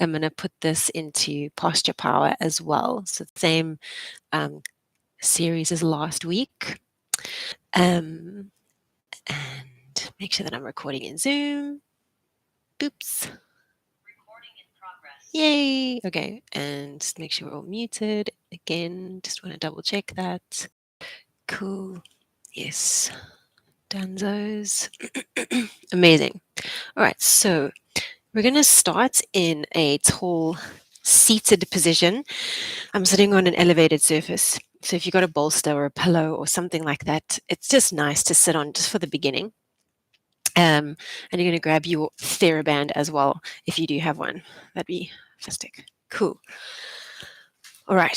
I'm going to put this into posture power as well. So the same series as last week. And make sure that I'm recording in Zoom. Oops. Recording in progress. Yay. Okay. And just make sure we're all muted. Again, just want to double check that. Cool. Yes. Danzos. Amazing. All right. So we're going to start in a tall seated position. I'm sitting on an elevated surface. So if you've got a bolster or a pillow or something like that, it's just nice to sit on just for the beginning. And you're going to grab your TheraBand as well if you do have one. That'd be fantastic. Cool. All right.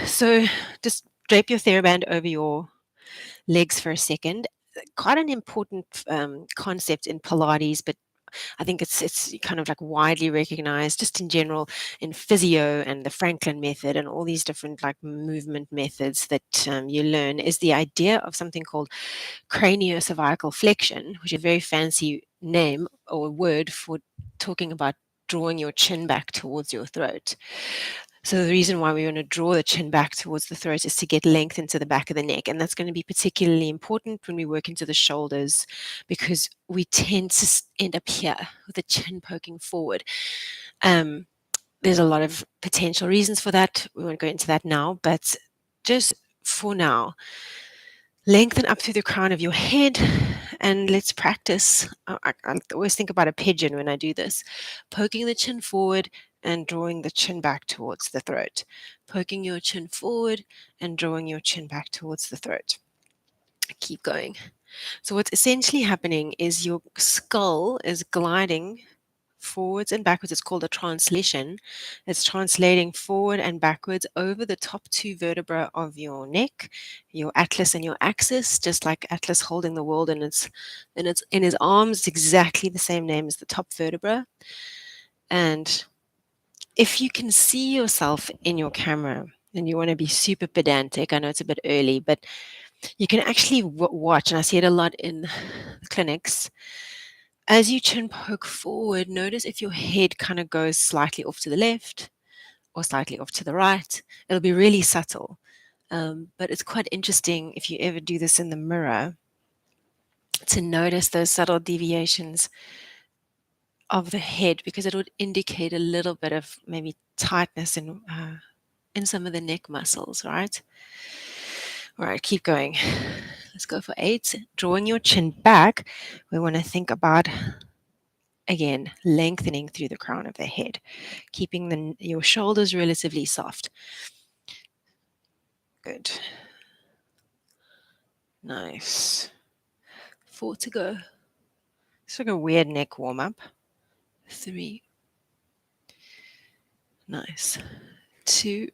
So just drape your TheraBand over your legs for a second. Quite an important concept in Pilates, but I think it's kind of like widely recognized just in general in physio and the Franklin method and all these different like movement methods that you learn is the idea of something called craniocervical flexion, which is a very fancy name or word for talking about drawing your chin back towards your throat. So the reason why we want to draw the chin back towards the throat is to get length into the back of the neck. And that's going to be particularly important when we work into the shoulders because we tend to end up here with the chin poking forward. There's a lot of potential reasons for that. We won't go into that now, but just for now, lengthen up through the crown of your head and let's practice. I always think about a pigeon when I do this, poking the chin forward and drawing the chin back towards the throat, poking your chin forward and drawing your chin back towards the throat. Keep going. So what's essentially happening is your skull is gliding forwards and backwards. It's called a translation. It's translating forward and backwards over the top two vertebrae of your neck, your atlas and your axis, just like Atlas holding the world in his arms, exactly the same name as the top vertebra. And if you can see yourself in your camera and you want to be super pedantic, I know it's a bit early, but you can actually watch, and I see it a lot in clinics. As you chin poke forward, notice if your head kind of goes slightly off to the left or slightly off to the right. It'll be really subtle. But it's quite interesting if you ever do this in the mirror to notice those subtle deviations of the head because it would indicate a little bit of maybe tightness in some of the neck muscles, right? All right, keep going. Let's go for 8. Drawing your chin back, we want to think about again, lengthening through the crown of the head, keeping your shoulders relatively soft. Good. Nice. 4 to go. It's like a weird neck warm up. 3. Nice. 2.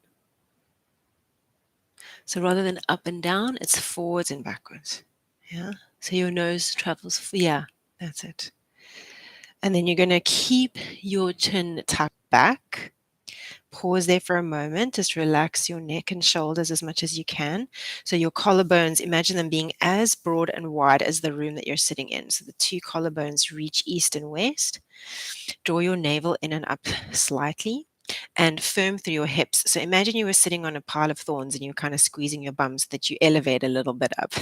So rather than up and down, it's forwards and backwards. Yeah. So your nose travels. Yeah, that's it. And then you're going to keep your chin tucked back. Pause there for a moment. Just relax your neck and shoulders as much as you can. So your collarbones, imagine them being as broad and wide as the room that you're sitting in. So the 2 collarbones reach east and west. Draw your navel in and up slightly and firm through your hips. So imagine you were sitting on a pile of thorns and you're kind of squeezing your bum so that you elevate a little bit up.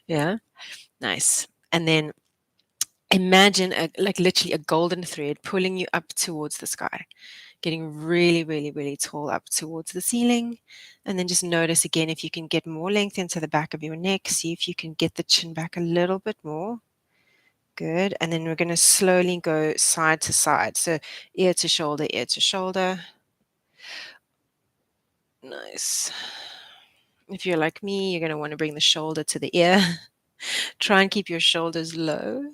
Yeah, nice. And then imagine like literally a golden thread pulling you up towards the sky, getting really, really, really tall up towards the ceiling. And then just notice again if you can get more length into the back of your neck. See if you can get the chin back a little bit more. Good. And then we're going to slowly go side to side. So ear to shoulder, ear to shoulder. Nice. If you're like me, you're going to want to bring the shoulder to the ear. Try and keep your shoulders low.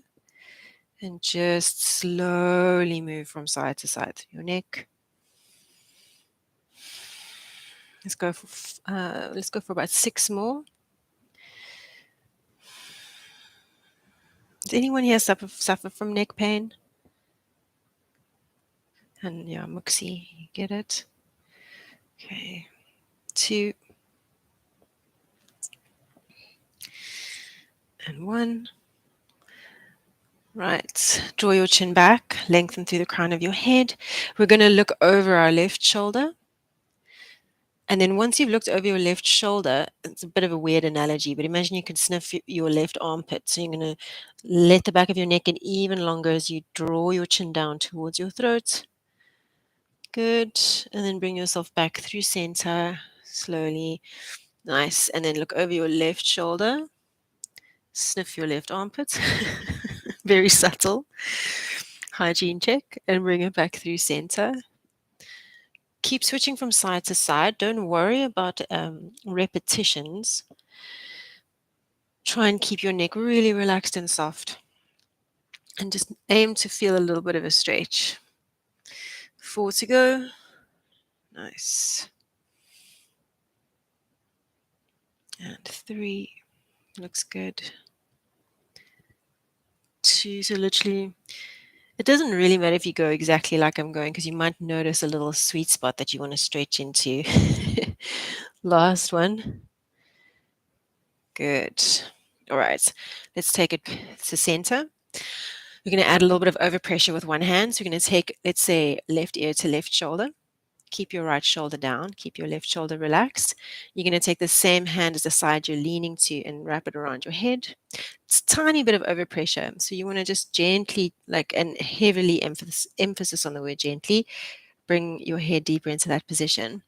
And just slowly move from side to side. Your neck. Let's go for about 6 more. Does anyone here suffer from neck pain? And yeah, Muxie, you get it? Okay. 2 and 1. Right, draw your chin back, lengthen through the crown of your head. We're going to look over our left shoulder. And then once you've looked over your left shoulder, it's a bit of a weird analogy, but imagine you can sniff your left armpit. So you're going to let the back of your neck get even longer as you draw your chin down towards your throat. Good. And then bring yourself back through center slowly. Nice. And then look over your left shoulder. Sniff your left armpit. Very subtle. Hygiene check. And bring it back through center. Keep switching from side to side. Don't worry about repetitions. Try and keep your neck really relaxed and soft. And just aim to feel a little bit of a stretch. 4 to go. Nice. And 3. Looks good. 2. So literally, it doesn't really matter if you go exactly like I'm going, because you might notice a little sweet spot that you want to stretch into. Last one. Good. All right. Let's take it to center. We're going to add a little bit of overpressure with one hand. So we're going to take, let's say, left ear to left shoulder. Keep your right shoulder down. Keep your left shoulder relaxed. You're going to take the same hand as the side you're leaning to and wrap it around your head. It's a tiny bit of overpressure. So you want to just gently, and heavily emphasis on the word gently, bring your head deeper into that position.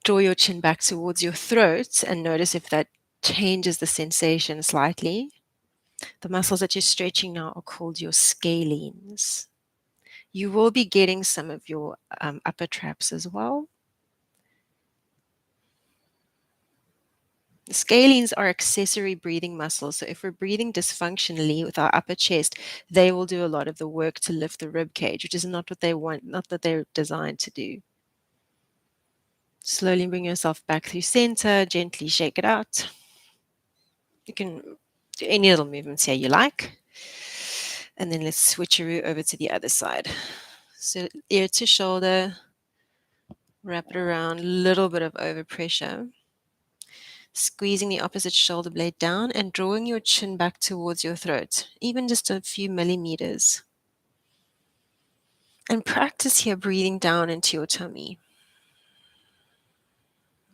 Draw your chin back towards your throat and notice if that changes the sensation slightly. The muscles that you're stretching now are called your scalenes. You will be getting some of your upper traps as well. The scalenes are accessory breathing muscles. So if we're breathing dysfunctionally with our upper chest, they will do a lot of the work to lift the rib cage, which is not what they want, not what they're designed to do. Slowly bring yourself back through center, gently shake it out. You can do any little movements here you like. And then let's switcheroo over to the other side. So ear to shoulder, wrap it around, little bit of overpressure. Squeezing the opposite shoulder blade down and drawing your chin back towards your throat, even just a few millimeters. And practice here breathing down into your tummy.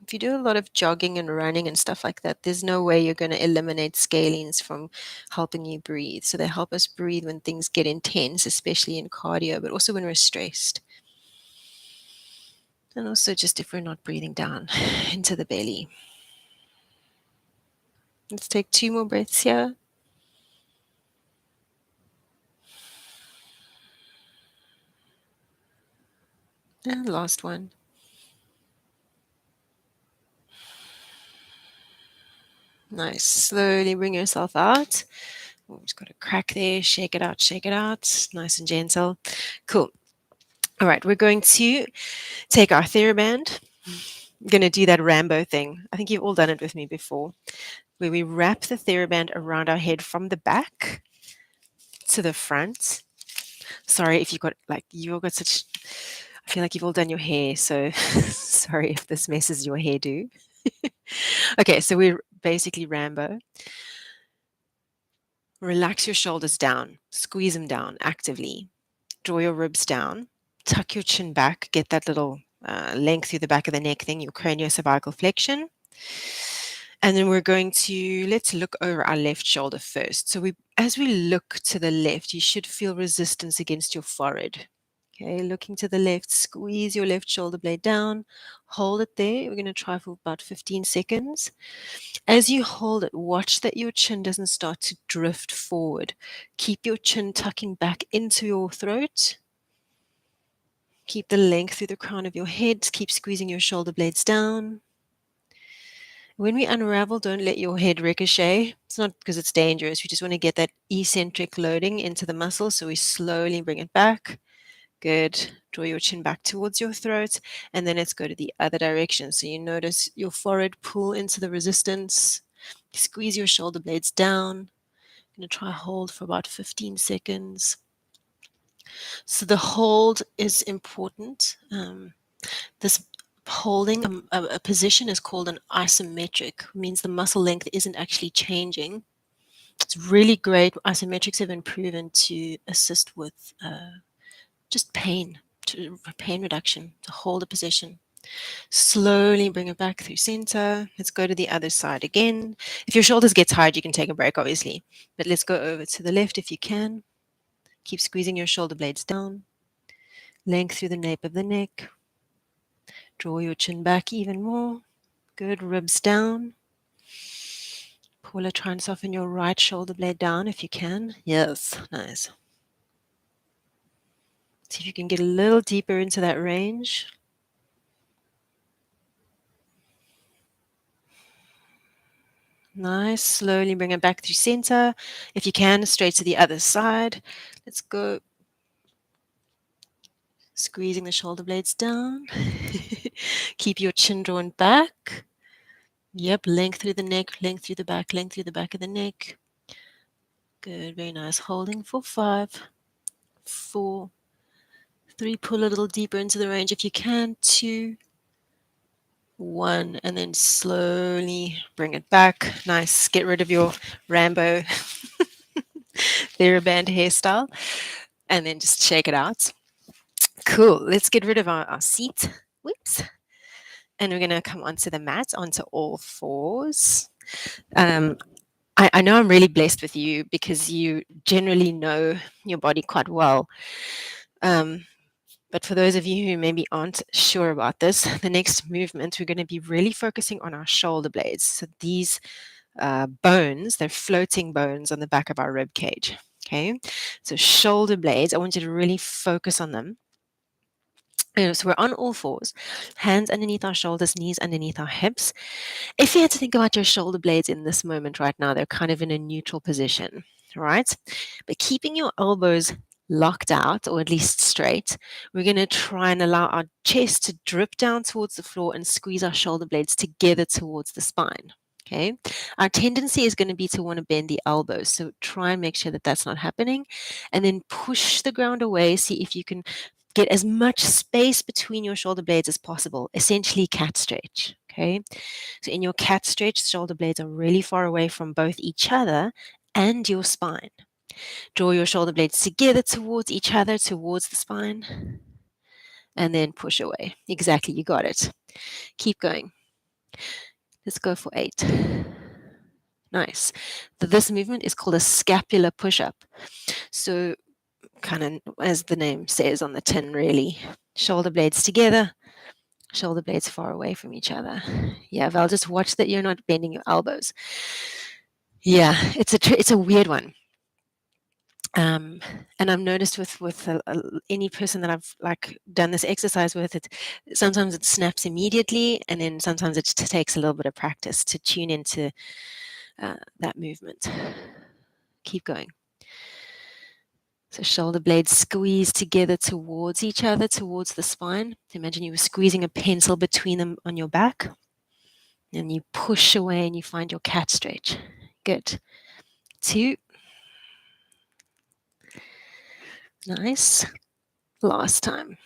If you do a lot of jogging and running and stuff like that, there's no way you're going to eliminate scalenes from helping you breathe. So they help us breathe when things get intense, especially in cardio, but also when we're stressed. And also just if we're not breathing down into the belly. Let's take 2 more breaths here. And last one. Nice. Slowly bring yourself out. Oh, just got a crack there. Shake it out, shake it out. Nice and gentle. Cool. All right, we're going to take our TheraBand. I'm going to do that Rambo thing. I think you've all done it with me before, where we wrap the TheraBand around our head from the back to the front. Sorry if you've all got such, I feel like you've all done your hair, so sorry if this messes your hairdo. Okay, so we're basically Rambo. Relax your shoulders down, squeeze them down actively. Draw your ribs down, tuck your chin back, get that little length through the back of the neck thing, your craniocervical flexion. And then we're going to, let's look over our left shoulder first. So as we look to the left, you should feel resistance against your forehead. Okay, looking to the left, squeeze your left shoulder blade down, hold it there. We're going to try for about 15 seconds. As you hold it, watch that your chin doesn't start to drift forward. Keep your chin tucking back into your throat. Keep the length through the crown of your head. Keep squeezing your shoulder blades down. When we unravel, don't let your head ricochet. It's not because it's dangerous. We just want to get that eccentric loading into the muscle. So we slowly bring it back. Good. Draw your chin back towards your throat. And then let's go to the other direction. So you notice your forehead pull into the resistance. Squeeze your shoulder blades down. I'm going to try hold for about 15 seconds. So the hold is important. This holding a position is called an isometric, means the muscle length isn't actually changing. It's really great. Isometrics have been proven to assist with just pain, pain reduction, to hold a position. Slowly bring it back through center. Let's go to the other side again. If your shoulders get tired, you can take a break, obviously. But let's go over to the left if you can. Keep squeezing your shoulder blades down. Length through the nape of the neck. Draw your chin back even more. Good. Ribs down. Paula, try and soften your right shoulder blade down if you can. Yes. Nice. See if you can get a little deeper into that range. Nice. Slowly bring it back through center. If you can, straight to the other side. Let's go. Squeezing the shoulder blades down. Keep your chin drawn back. Yep, length through the neck, length through the back, length through the back of the neck. Good, very nice. Holding for 5, 4, 3. Pull a little deeper into the range if you can. 2, 1, and then slowly bring it back. Nice. Get rid of your Rambo TheraBand hairstyle and then just shake it out. Cool. Let's get rid of our seat. Whoops. And we're going to come onto the mat, onto all fours. I know I'm really blessed with you because you generally know your body quite well. But for those of you who maybe aren't sure about this, the next movement, we're going to be really focusing on our shoulder blades. So these bones, they're floating bones on the back of our rib cage. Okay, so shoulder blades, I want you to really focus on them. So we're on all fours, hands underneath our shoulders, knees underneath our hips. If you had to think about your shoulder blades in this moment right now, they're kind of in a neutral position, right? But keeping your elbows locked out, or at least straight, we're going to try and allow our chest to drip down towards the floor and squeeze our shoulder blades together towards the spine. Okay, our tendency is going to be to want to bend the elbows, so try and make sure that that's not happening, and then push the ground away. See if you can get as much space between your shoulder blades as possible, essentially cat stretch. Okay, so in your cat stretch, shoulder blades are really far away from both each other and your spine. Draw your shoulder blades together towards each other, towards the spine, and then push away. Exactly, you got it. Keep going. Let's go for 8. Nice. This movement is called a scapular push-up. So kind of as the name says on the tin, really. Shoulder blades together, shoulder blades far away from each other. Yeah, Val, just watch that you're not bending your elbows. Yeah, it's a weird one. And I've noticed with any person that I've like done this exercise with, it sometimes it snaps immediately, and then sometimes it takes a little bit of practice to tune into that movement. Keep going. So shoulder blades squeeze together towards each other, towards the spine. Imagine you were squeezing a pencil between them on your back, and you push away and you find your cat stretch. Good. 2. Nice. Last time.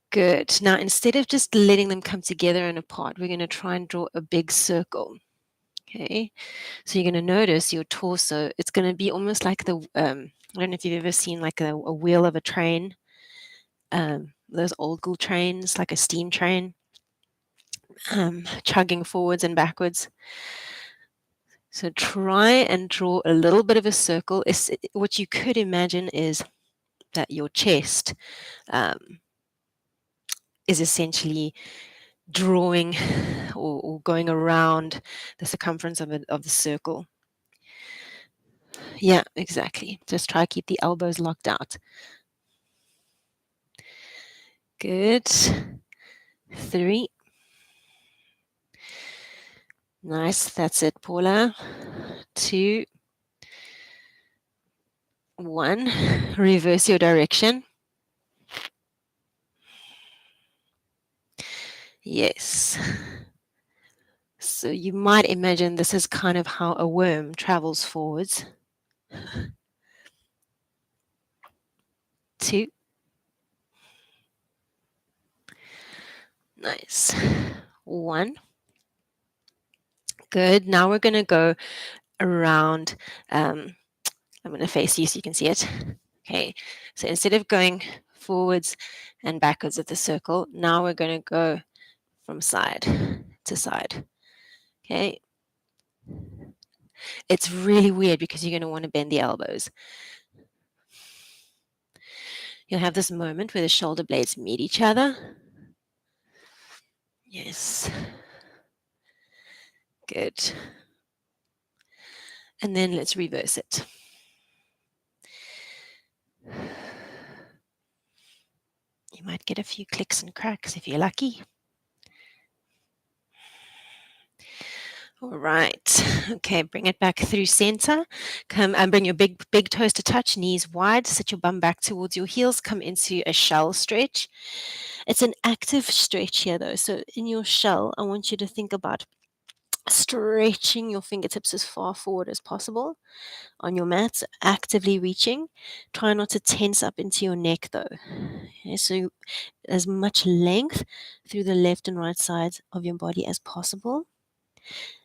Good. Now, instead of just letting them come together and apart, we're going to try and draw a big circle. Okay. So you're going to notice your torso. It's going to be almost like the, I don't know if you've ever seen like a wheel of a train, those old school trains, like a steam train, chugging forwards and backwards. So try and draw a little bit of a circle. What you could imagine is that your chest is essentially drawing or going around the circumference of the circle. Yeah, exactly. Just try to keep the elbows locked out. Good. 3. Nice. That's it, Paula. 2, 1. Reverse your direction. Yes. So you might imagine this is kind of how a worm travels forwards. 2. Nice. 1. Good. Now we're going to go around. I'm going to face you so you can see it. Okay. So instead of going forwards and backwards of the circle, now we're going to go from side to side. Okay. It's really weird because you're going to want to bend the elbows. You'll have this moment where the shoulder blades meet each other. Yes. Good. And then let's reverse it. You might get a few clicks and cracks if you're lucky. All right. Okay, bring it back through center. Come and bring your big toes to touch, knees wide. Sit your bum back towards your heels. Come into a shell stretch. It's an active stretch here though. So in your shell, I want you to think about stretching your fingertips as far forward as possible on your mat, actively reaching. Try not to tense up into your neck though. Okay, so as much length through the left and right sides of your body as possible.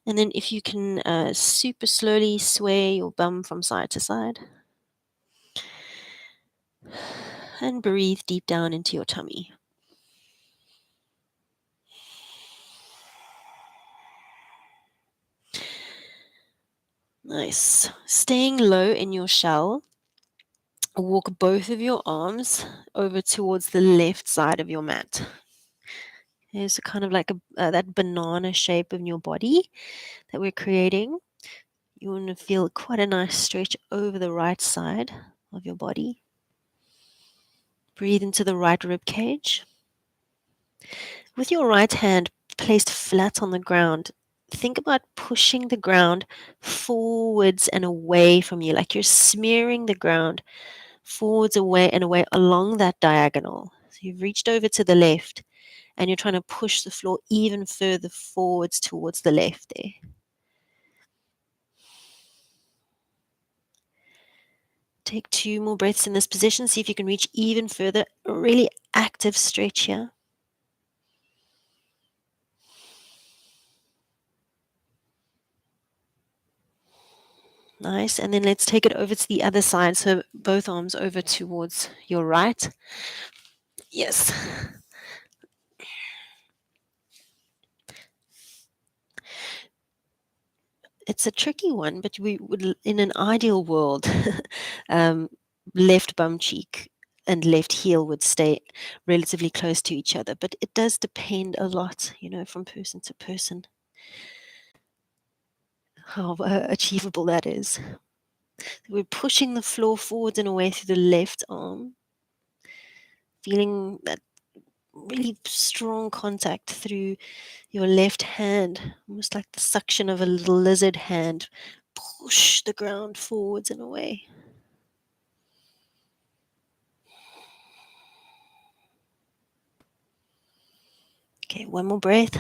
And then if you can super slowly sway your bum from side to side. And breathe deep down into your tummy. Nice. Staying low in your shell, walk both of your arms over towards the left side of your mat. There's kind of like that banana shape in your body that we're creating. You want to feel quite a nice stretch over the right side of your body. Breathe into the right rib cage. With your right hand placed flat on the ground, think about pushing the ground forwards and away from you, like you're smearing the ground forwards, away, and away along that diagonal. So you've reached over to the left and you're trying to push the floor even further forwards towards the left there. Take 2 more breaths in this position. See if you can reach even further. A really active stretch here. Nice. And then let's take it over to the other side. So both arms over towards your right. Yes. It's a tricky one, but we would, in an ideal world, um, left bum cheek and left heel would stay relatively close to each other. But it does depend a lot, from person to person, how achievable that is. We're pushing the floor forwards and away through the left arm, feeling that really strong contact through your left hand, almost like the suction of a little lizard hand. Push the ground forwards and away. Okay, one more breath.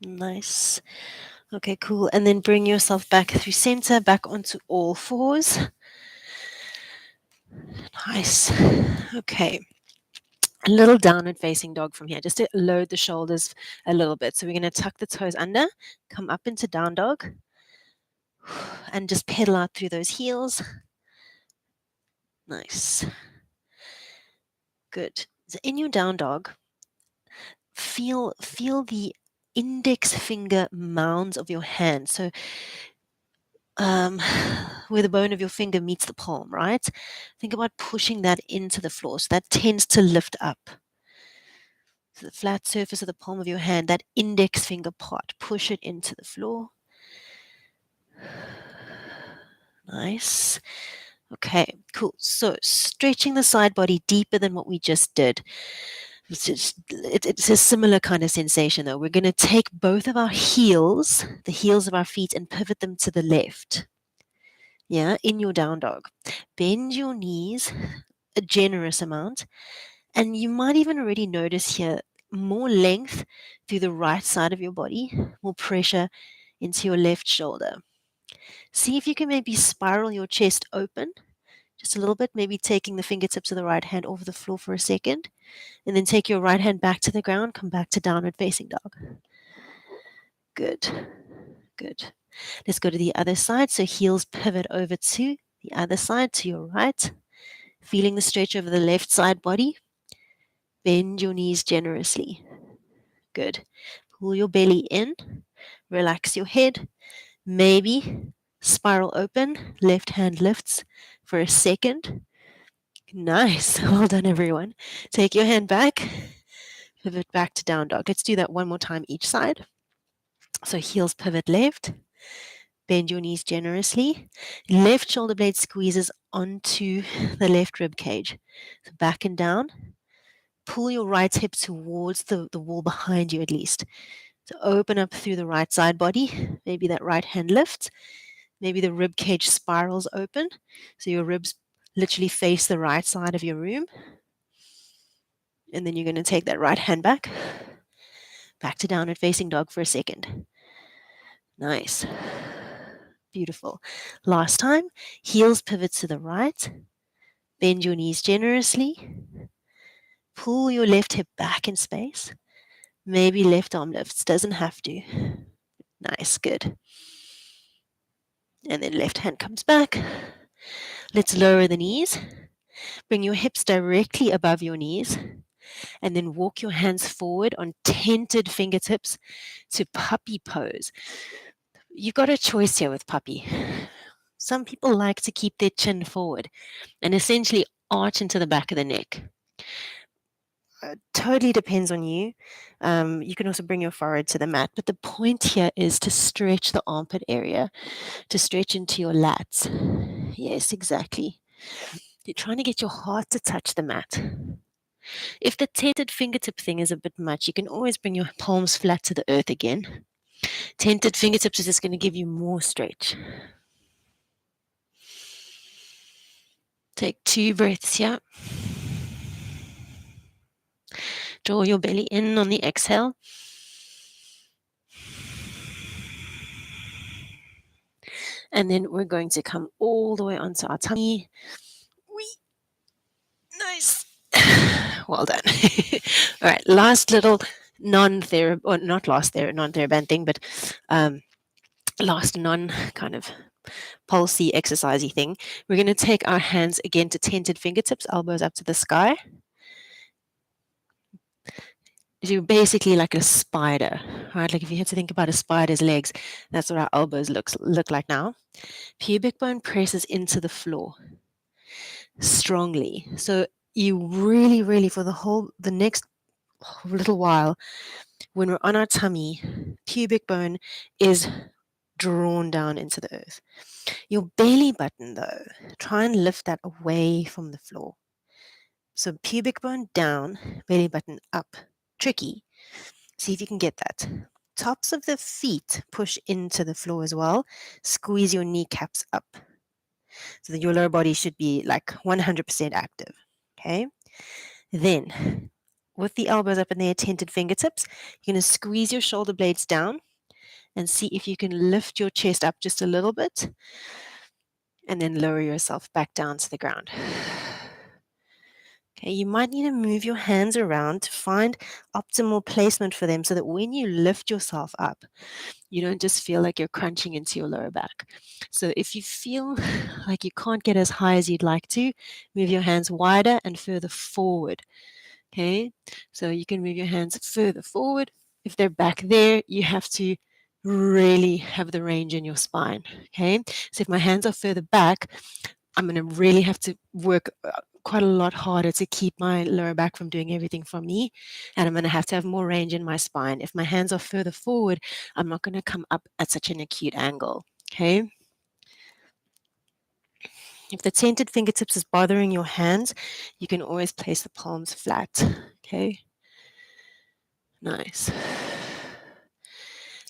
Nice. Okay, cool. And then bring yourself back through center, back onto all fours. Nice. Okay. A little downward facing dog from here, just to load the shoulders a little bit. So we're going to tuck the toes under, come up into down dog, and just pedal out through those heels. Nice. Good. So in your down dog, feel the index finger mounds of your hand. So where the bone of your finger meets the palm, right? Think about pushing that into the floor. So that tends to lift up. So the flat surface of the palm of your hand, that index finger part, push it into the floor. Nice. Okay, cool. So stretching the side body deeper than what we just did. It's a similar kind of sensation though. We're going to take both of our heels, the heels of our feet, and pivot them to the left. Yeah, in your down dog. Bend your knees a generous amount. And you might even already notice here more length through the right side of your body, more pressure into your left shoulder. See if you can maybe spiral your chest open, just a little bit, maybe taking the fingertips of the right hand off the floor for a second, and then take your right hand back to the ground, come back to downward facing dog. Good, good. Let's go to the other side. So heels pivot over to the other side, to your right, feeling the stretch over the left side body. Bend your knees generously. Good. Pull your belly in, relax your head, maybe spiral open, left hand lifts for a second. Nice. Well done, everyone. Take your hand back, pivot back to down dog. Let's do that one more time each side. So heels pivot left, bend your knees generously. Left shoulder blade squeezes onto the left rib cage. So back and down. Pull your right hip towards the wall behind you at least. So open up through the right side body. Maybe that right hand lifts. Maybe the rib cage spirals open. So your ribs literally face the right side of your room. And then you're going to take that right hand back to downward facing dog for a second. Nice. Beautiful. Last time, heels pivot to the right. Bend your knees generously. Pull your left hip back in space. Maybe left arm lifts, doesn't have to. Nice, good. And then left hand comes back. Let's lower the knees. Bring your hips directly above your knees. And then walk your hands forward on tented fingertips to puppy pose. You've got a choice here with puppy. Some people like to keep their chin forward and essentially arch into the back of the neck. Totally depends on you. You can also bring your forehead to the mat, but the point here is to stretch the armpit area, to stretch into your lats. Yes, exactly. You're trying to get your heart to touch the mat. If the tented fingertip thing is a bit much, you can always bring your palms flat to the earth again. Tented fingertips is just going to give you more stretch. Take 2 breaths here. Draw your belly in on the exhale. And then we're going to come all the way onto our tummy. Nice. Well done. All right, last little non-therapy, or not last non-theraband thing, but last non kind of pulsey exercisey thing. We're going to take our hands again to tented fingertips, elbows up to the sky. You're basically like a spider, right? Like if you had to think about a spider's legs, that's what our elbows look like now. Pubic bone presses into the floor strongly. So you really for the next little while, when we're on our tummy, pubic bone is drawn down into the earth. Your belly button, though, try and lift that away from the floor. So pubic bone down, belly button up. Tricky. See if you can get that. Tops of the feet push into the floor as well. Squeeze your kneecaps up. So that your lower body should be like 100% active. Okay? Then, with the elbows up in the tented fingertips, you're going to squeeze your shoulder blades down and see if you can lift your chest up just a little bit and then lower yourself back down to the ground. Okay, you might need to move your hands around to find optimal placement for them so that when you lift yourself up, you don't just feel like you're crunching into your lower back. So if you feel like you can't get as high as you'd like to, move your hands wider and further forward. Okay, so you can move your hands further forward. If they're back there, you have to really have the range in your spine. Okay, so if my hands are further back, I'm going to really have to work quite a lot harder to keep my lower back from doing everything for me. And I'm going to have more range in my spine. If my hands are further forward, I'm not going to come up at such an acute angle. Okay. If the tented fingertips is bothering your hands, you can always place the palms flat. Okay. Nice.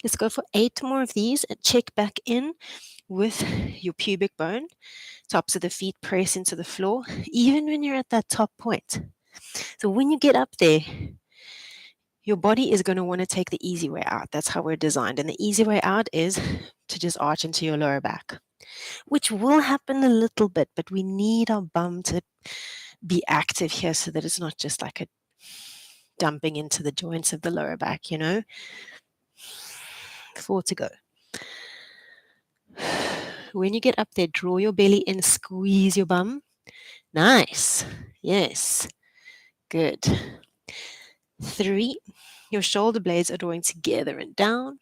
Let's go for 8 more of these and check back in with your pubic bone. Tops of the feet press into the floor, even when you're at that top point. So when you get up there, your body is going to want to take the easy way out. That's how we're designed. And the easy way out is to just arch into your lower back. which will happen a little bit, but we need our bum to be active here so that it's not just like a dumping into the joints of the lower back, 4 to go. When you get up there, draw your belly in, squeeze your bum. Nice. Yes. Good. 3. Your shoulder blades are drawing together and down.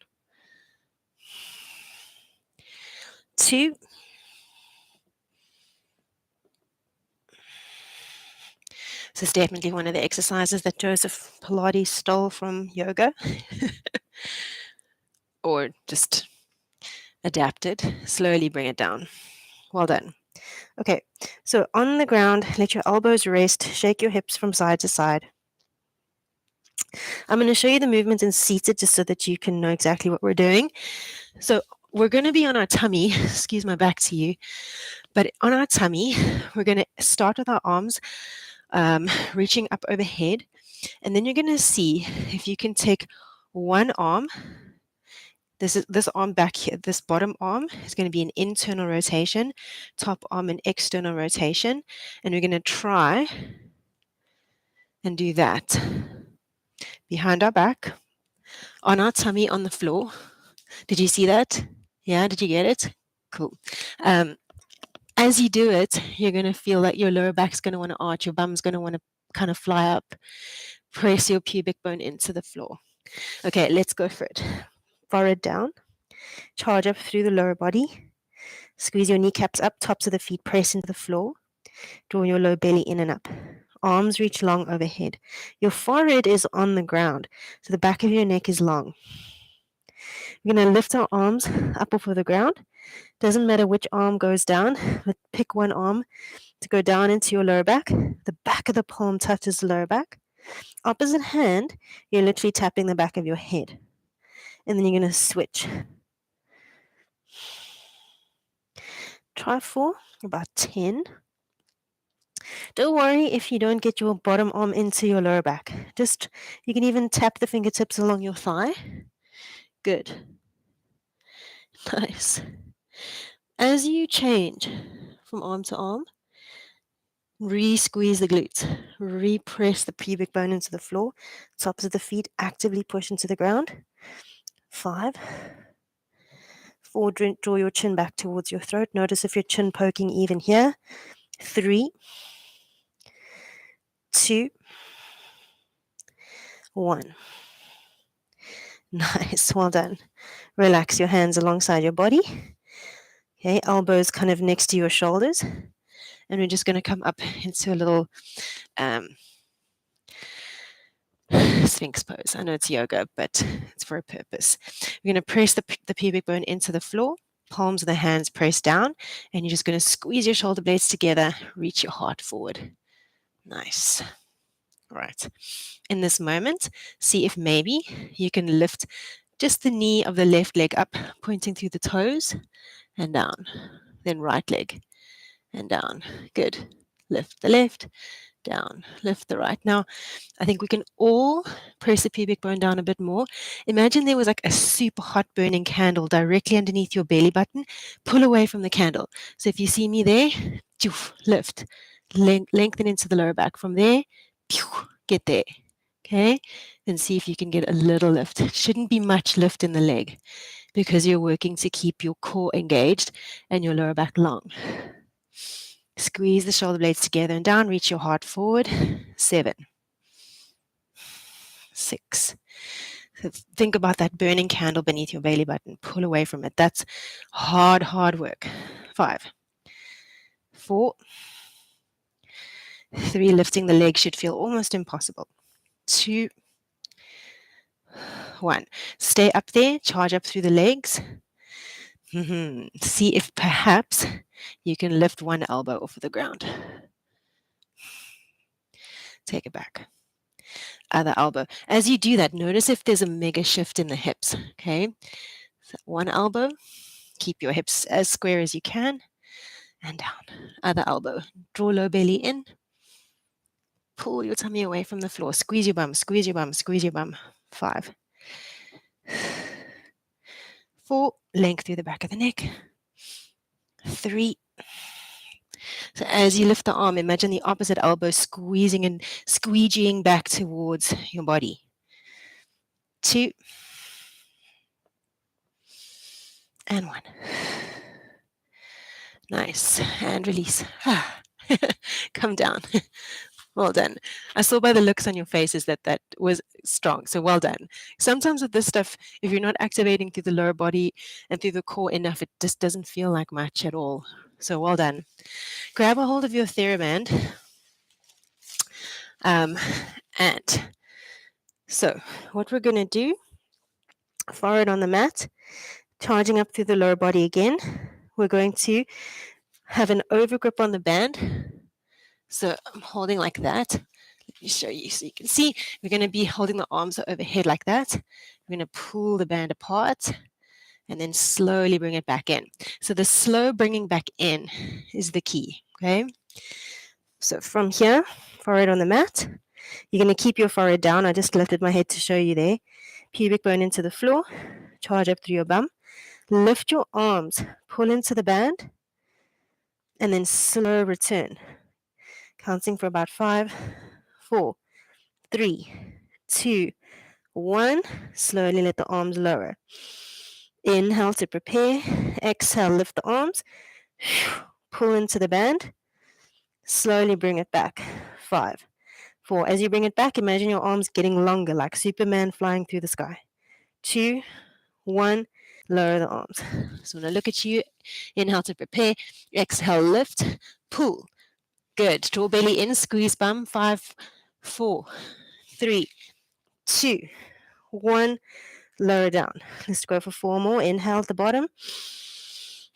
2. This is definitely one of the exercises that Joseph Pilates stole from yoga or just adapted. Slowly bring it down. Well done. Okay, so on the ground, let your elbows rest, shake your hips from side to side. I'm going to show you the movement in seated just so that you can know exactly what we're doing. So we're going to be on our tummy, excuse my back to you, but on our tummy, we're going to start with our arms reaching up overhead, and then you're going to see if you can take one arm. This arm back here, this bottom arm is going to be an internal rotation, top arm an external rotation, and we're going to try and do that behind our back, on our tummy on the floor. Did you see that? Yeah, did you get it? Cool. As you do it, you're going to feel that your lower back's going to want to arch, your bum's going to want to kind of fly up. Press your pubic bone into the floor. Okay, let's go for it. Forehead down, charge up through the lower body. Squeeze your kneecaps up, tops of the feet press into the floor. Draw your low belly in and up. Arms reach long overhead. Your forehead is on the ground, so the back of your neck is long. We're going to lift our arms up off of the ground. Doesn't matter which arm goes down, but pick one arm to go down into your lower back. The back of the palm touches the lower back. Opposite hand, you're literally tapping the back of your head. And then you're going to switch. Try for about 10. Don't worry if you don't get your bottom arm into your lower back. Just, you can even tap the fingertips along your thigh. Good. Nice. As you change from arm to arm, re-squeeze the glutes. Repress the pubic bone into the floor. Tops of the feet actively push into the ground. 5. 4, draw your chin back towards your throat. Notice if your chin poking even here. 3, 2, 1. Nice, well done. Relax your hands alongside your body. Okay, elbows kind of next to your shoulders. And we're just going to come up into a little Sphinx pose. I know it's yoga, but it's for a purpose. We're going to press the pubic bone into the floor. Palms of the hands press down. And you're just going to squeeze your shoulder blades together. Reach your heart forward. Nice. All right. In this moment, see if maybe you can lift just the knee of the left leg up, pointing through the toes and down. Then right leg and down. Good. Lift the left, down. Lift the right. Now, I think we can all press the pubic bone down a bit more. Imagine there was like a super hot burning candle directly underneath your belly button. Pull away from the candle. So if you see me there, lift. Lengthen into the lower back. From there, get there. Okay? Then see if you can get a little lift. It shouldn't be much lift in the leg because you're working to keep your core engaged and your lower back long. Squeeze the shoulder blades together and down. Reach your heart forward. 7. 6. So think about that burning candle beneath your belly button. Pull away from it. That's hard, hard work. 5. 4. 3. Lifting the leg should feel almost impossible. 2. 1. Stay up there. Charge up through the legs. See if perhaps you can lift one elbow off of the ground. Take it back. Other elbow. As you do that, notice if there's a mega shift in the hips. Okay. So one elbow. Keep your hips as square as you can. And down. Other elbow. Draw low belly in. Pull your tummy away from the floor. Squeeze your bum. Squeeze your bum. Squeeze your bum. 5. 4. Length through the back of the neck. 3. So as you lift the arm, imagine the opposite elbow squeezing and squeegeeing back towards your body. 2. And 1. Nice. And release. Come down. Well done. I saw by the looks on your faces that that was strong. So well done. Sometimes with this stuff, if you're not activating through the lower body and through the core enough, it just doesn't feel like much at all. So well done. Grab a hold of your TheraBand. And so what we're going to do, forward on the mat, charging up through the lower body again. We're going to have an overgrip on the band. So I'm holding like that. Let me show you so you can see. We're going to be holding the arms overhead like that. We're going to pull the band apart and then slowly bring it back in. So the slow bringing back in is the key, okay? So from here, forward on the mat, you're going to keep your forehead down. I just lifted my head to show you there. Pubic bone into the floor, charge up through your bum. Lift your arms, pull into the band, and then slow return. Counting for about 5, 4, 3, 2, 1. Slowly let the arms lower. Inhale to prepare. Exhale, lift the arms. Pull into the band. Slowly bring it back. 5, 4. As you bring it back, imagine your arms getting longer, like Superman flying through the sky. 2, 1. Lower the arms. So when I look at you, inhale to prepare. Exhale, lift. Pull. Good. Draw belly in, squeeze bum. 5, 4, 3, 2, 1. Lower down. Let's go for 4 more. Inhale at the bottom.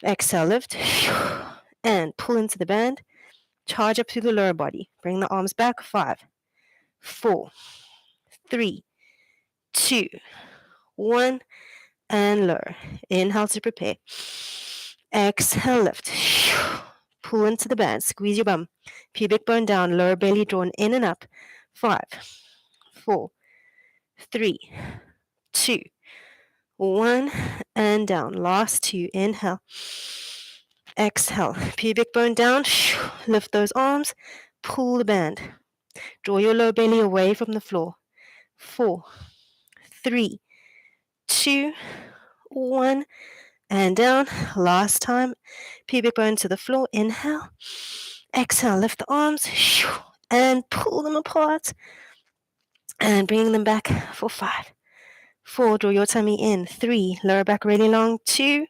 Exhale, lift. And pull into the band. Charge up through the lower body. Bring the arms back. 5, 4, 3, 2, 1. And lower. Inhale to prepare. Exhale, lift. Pull into the band. Squeeze your bum. Pubic bone down. Lower belly drawn in and up. 5, 4, 3, 2, 1. And down. Last 2. Inhale. Exhale. Pubic bone down. Lift those arms. Pull the band. Draw your lower belly away from the floor. 4, 3, 2, 1. And down. Last time. Pubic bone to the floor. Inhale. Exhale. Lift the arms. And pull them apart. And bring them back for 5, 4. Draw your tummy in. 3. Lower back really long. 2,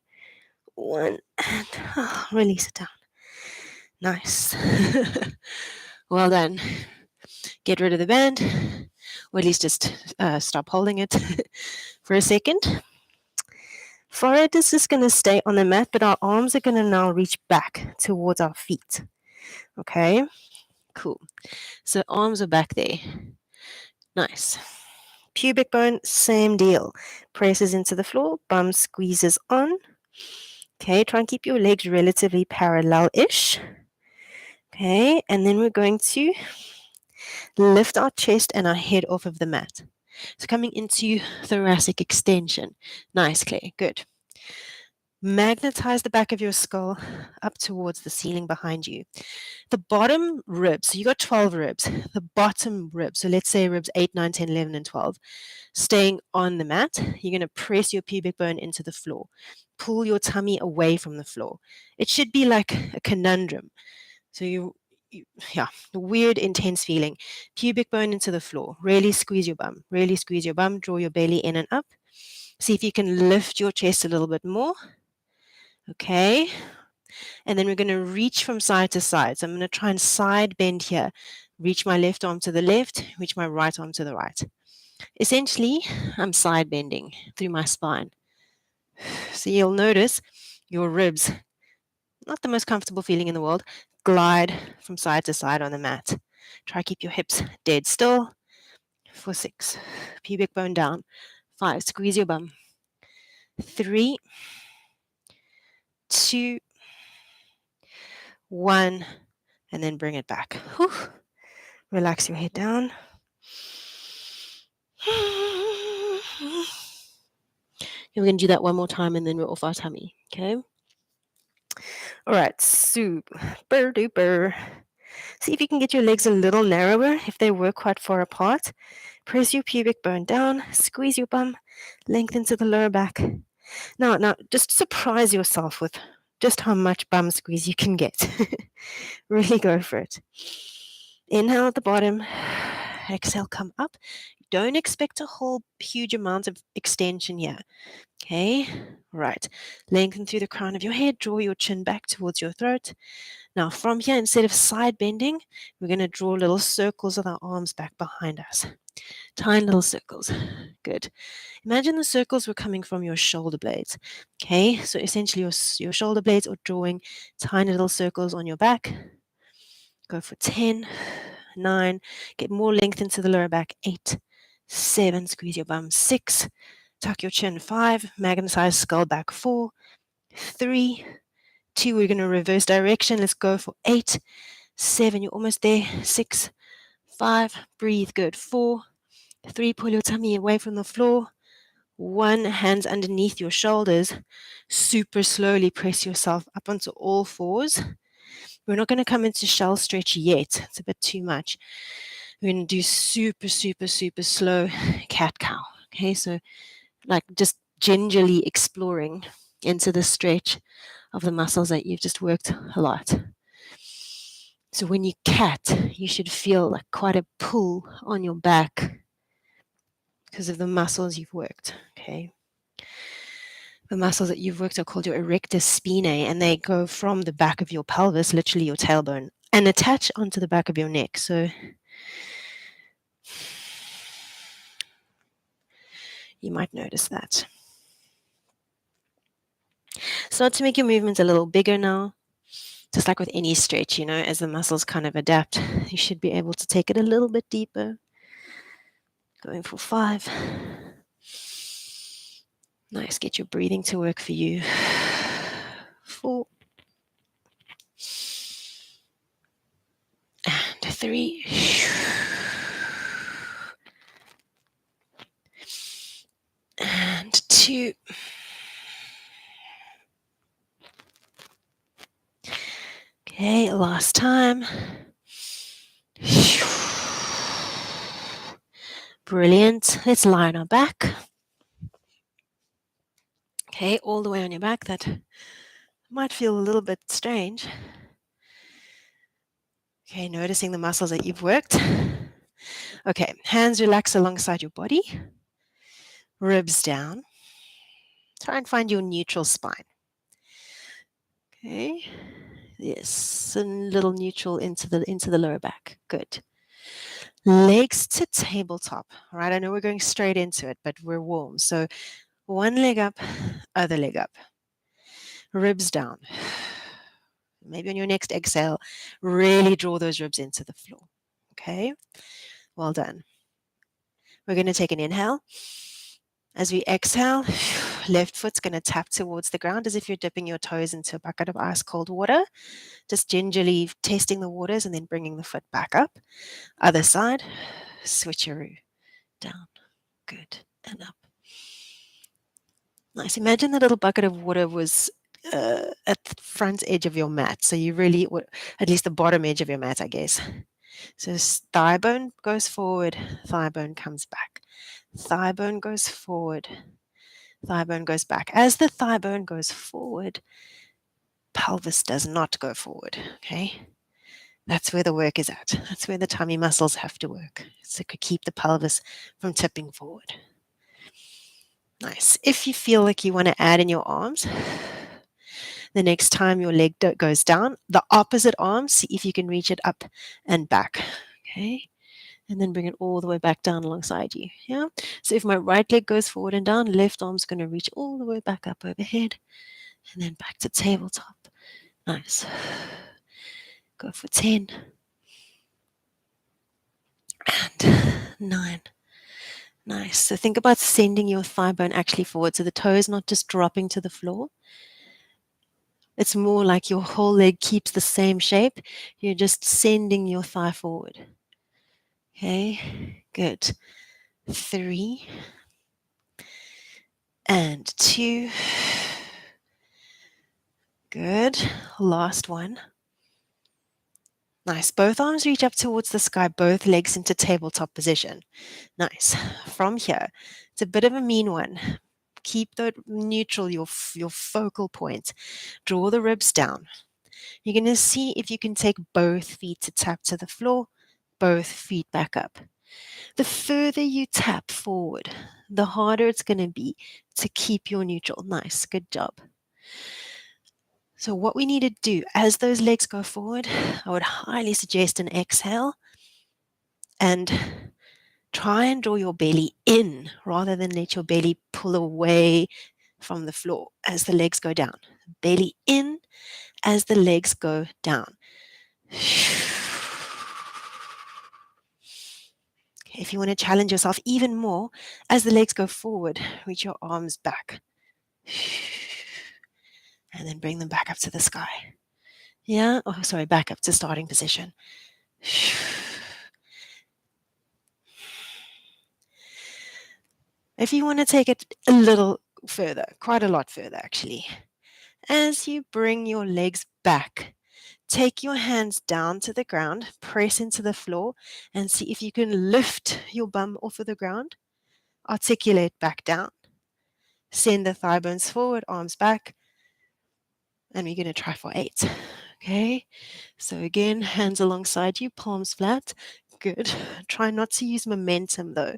1. And release it down. Nice. Well done. Get rid of the band. Or at least just stop holding it for a second. Forehead is just going to stay on the mat, but our arms are going to now reach back towards our feet. Okay? Cool. So arms are back there. Nice. Pubic bone, same deal. Presses into the floor, bum squeezes on. Okay, try and keep your legs relatively parallel-ish. Okay, and then we're going to lift our chest and our head off of the mat. So coming into thoracic extension. Nice, Claire. Good. Magnetize the back of your skull up towards the ceiling behind you. The bottom ribs, so you got 12 ribs. The bottom ribs, so let's say ribs 8, 9, 10, 11, and 12, staying on the mat. You're going to press your pubic bone into the floor. Pull your tummy away from the floor. It should be like a conundrum. So yeah, the weird, intense feeling. Pubic bone into the floor. Really squeeze your bum. Really squeeze your bum. Draw your belly in and up. See if you can lift your chest a little bit more. Okay. And then we're going to reach from side to side. So I'm going to try and side bend here. Reach my left arm to the left. Reach my right arm to the right. Essentially, I'm side bending through my spine. So you'll notice your ribs, not the most comfortable feeling in the world, glide from side to side on the mat. Try keep your hips dead still. For 6, pubic bone down. 5, squeeze your bum. 3, 2, 1, and then bring it back. Whew. Relax your head down. We're going to do that one more time and then we're off our tummy, okay? All right, super duper. See if you can get your legs a little narrower if they were quite far apart. Press your pubic bone down, squeeze your bum, lengthen to the lower back. Now, just surprise yourself with just how much bum squeeze you can get. Really go for it. Inhale at the bottom, exhale, come up. Don't expect a whole huge amount of extension here. Okay, right. Lengthen through the crown of your head, draw your chin back towards your throat. Now, from here, instead of side bending, we're going to draw little circles with our arms back behind us. Tiny little circles. Good. Imagine the circles were coming from your shoulder blades. Okay, so essentially your shoulder blades are drawing tiny little circles on your back. Go for 10, 9, get more length into the lower back, 8, 7, squeeze your bum, 6, tuck your chin, 5, magnetize skull back, 4, 3, 2, we're going to reverse direction, let's go for 8, 7, you're almost there, 6, 5, breathe, good, 4, 3, pull your tummy away from the floor, 1, hands underneath your shoulders, super slowly press yourself up onto all fours. We're not going to come into shell stretch yet. It's a bit too much. We're going to do super, super, super slow cat cow. Okay, so like just gingerly exploring into the stretch of the muscles that you've just worked a lot. So when you cat, you should feel like quite a pull on your back because of the muscles you've worked. Okay. The muscles that you've worked are called your erector spinae, and they go from the back of your pelvis, literally your tailbone, and attach onto the back of your neck. So you might notice that. Start to make your movements a little bigger now. Just like with any stretch, as the muscles kind of adapt, you should be able to take it a little bit deeper. Going for 5. Nice, get your breathing to work for you. 4. And 3. And 2. Okay, last time. Brilliant. Let's lie on our back. Okay, all the way on your back. That might feel a little bit strange. Okay, noticing the muscles that you've worked. Okay, hands relax alongside your body. Ribs down. Try and find your neutral spine. Okay. Yes, a little neutral into the lower back. Good. Legs to tabletop. All right, I know we're going straight into it, but we're warm. So one leg up, other leg up. Ribs down. Maybe on your next exhale, really draw those ribs into the floor. Okay, well done. We're going to take an inhale. As we exhale, left foot's going to tap towards the ground as if you're dipping your toes into a bucket of ice cold water. Just gingerly testing the waters and then bringing the foot back up. Other side, switcheroo. Down, good, and up. Nice. Imagine the little bucket of water was at the front edge of your mat. So you really, at least the bottom edge of your mat, I guess. So thigh bone goes forward, thigh bone comes back. Thigh bone goes forward, thigh bone goes back. As the thigh bone goes forward, pelvis does not go forward, okay? That's where the work is at. That's where the tummy muscles have to work. So it could keep the pelvis from tipping forward. Nice. If you feel like you want to add in your arms, the next time your leg goes down, the opposite arm, see if you can reach it up and back, okay? And then bring it all the way back down alongside you, yeah? So if my right leg goes forward and down, left arm's going to reach all the way back up overhead and then back to tabletop. Nice. Go for 10 and 9. Nice. So think about sending your thigh bone actually forward. So the toe is not just dropping to the floor. It's more like your whole leg keeps the same shape. You're just sending your thigh forward. Okay, good. 3 and 2. Good. Last one. Nice. Both arms reach up towards the sky, both legs into tabletop position. Nice. From here, it's a bit of a mean one. Keep the neutral, your focal point. Draw the ribs down. You're going to see if you can take both feet to tap to the floor, both feet back up. The further you tap forward, the harder it's going to be to keep your neutral. Nice. Good job. So what we need to do as those legs go forward, I would highly suggest an exhale and try and draw your belly in rather than let your belly pull away from the floor as the legs go down. Belly in as the legs go down. If you want to challenge yourself even more, as the legs go forward, reach your arms back. And then bring them back up to the sky. Yeah? Oh, sorry, back up to starting position. If you want to take it a little further, quite a lot further actually, as you bring your legs back, take your hands down to the ground, press into the floor, and see if you can lift your bum off of the ground. Articulate back down. Send the thigh bones forward, arms back, and we're going to try for 8. Okay, so again, hands alongside you, palms flat. Good. Try not to use momentum though.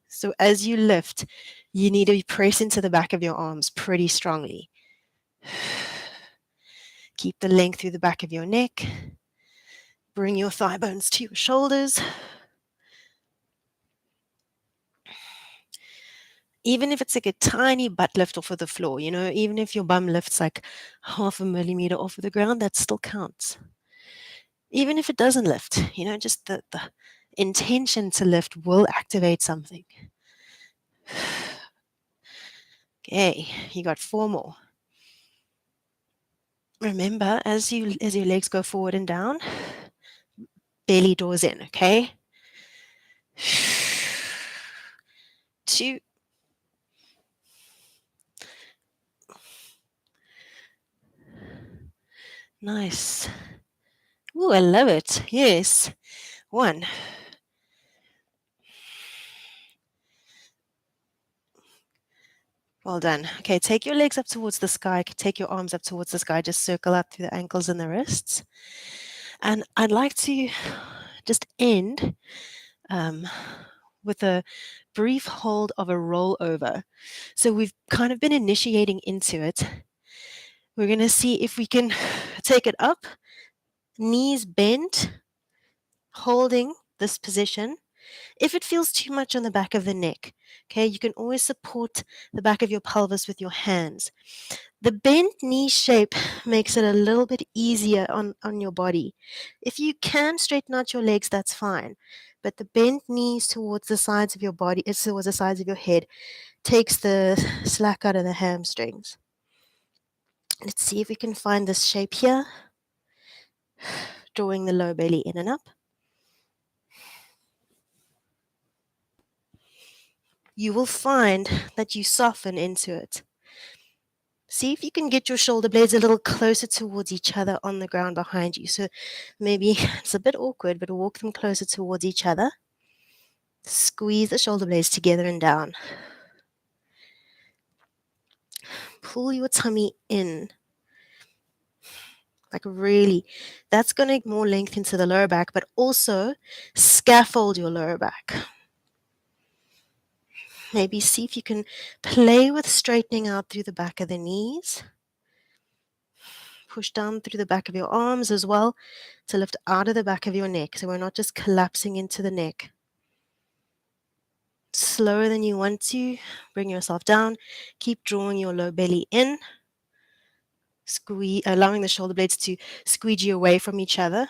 So as you lift, you need to press into the back of your arms pretty strongly. Keep the length through the back of your neck. Bring your thigh bones to your shoulders. Even if it's like a tiny butt lift off of the floor, even if your bum lifts like 0.5 millimeter off of the ground, that still counts. Even if it doesn't lift, just the intention to lift will activate something. Okay, you got 4 more. Remember, as your legs go forward and down, belly draws in, okay? 2. Nice. Ooh, I love it. Yes. 1. Well done. Okay, take your legs up towards the sky. Take your arms up towards the sky. Just circle up through the ankles and the wrists. And I'd like to just end with a brief hold of a rollover. So we've kind of been initiating into it. We're going to see if we can take it up, knees bent, holding this position. If it feels too much on the back of the neck, okay, you can always support the back of your pelvis with your hands. The bent knee shape makes it a little bit easier on your body. If you can straighten out your legs, that's fine. But the bent knees towards the sides of your body, towards the sides of your head, takes the slack out of the hamstrings. Let's see if we can find this shape here. Drawing the low belly in and up. You will find that you soften into it. See if you can get your shoulder blades a little closer towards each other on the ground behind you. So maybe it's a bit awkward, but walk them closer towards each other. Squeeze the shoulder blades together and down. Pull your tummy in. Like really, that's going to more length into the lower back, but also scaffold your lower back. Maybe see if you can play with straightening out through the back of the knees. Push down through the back of your arms as well to lift out of the back of your neck. So we're not just collapsing into the neck. Slower than you want to. Bring yourself down. Keep drawing your low belly in. Squeeze, allowing the shoulder blades to squeegee away from each other.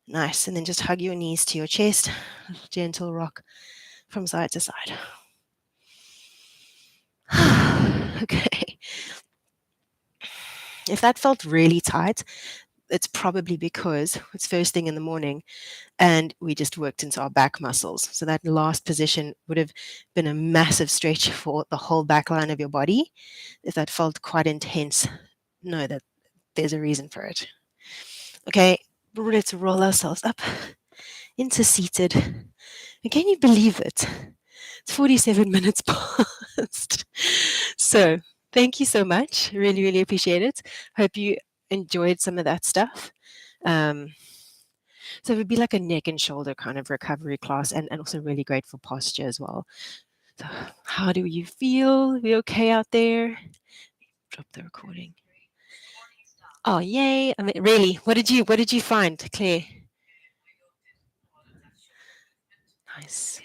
Nice. And then just hug your knees to your chest. Gentle rock from side to side. Okay. If that felt really tight, it's probably because it's first thing in the morning and we just worked into our back muscles. So that last position would have been a massive stretch for the whole back line of your body. If that felt quite intense, know that there's a reason for it. Okay, let's roll ourselves up into seated. And can you believe it? It's 47 minutes past. So thank you so much. Really, really appreciate it. Hope you enjoyed some of that stuff. So it would be like a neck and shoulder kind of recovery class, and also really great for posture as well. So how do you feel? Are we okay out there? Drop the recording. Oh, yay. I mean, really, what did you find, Claire? Nice.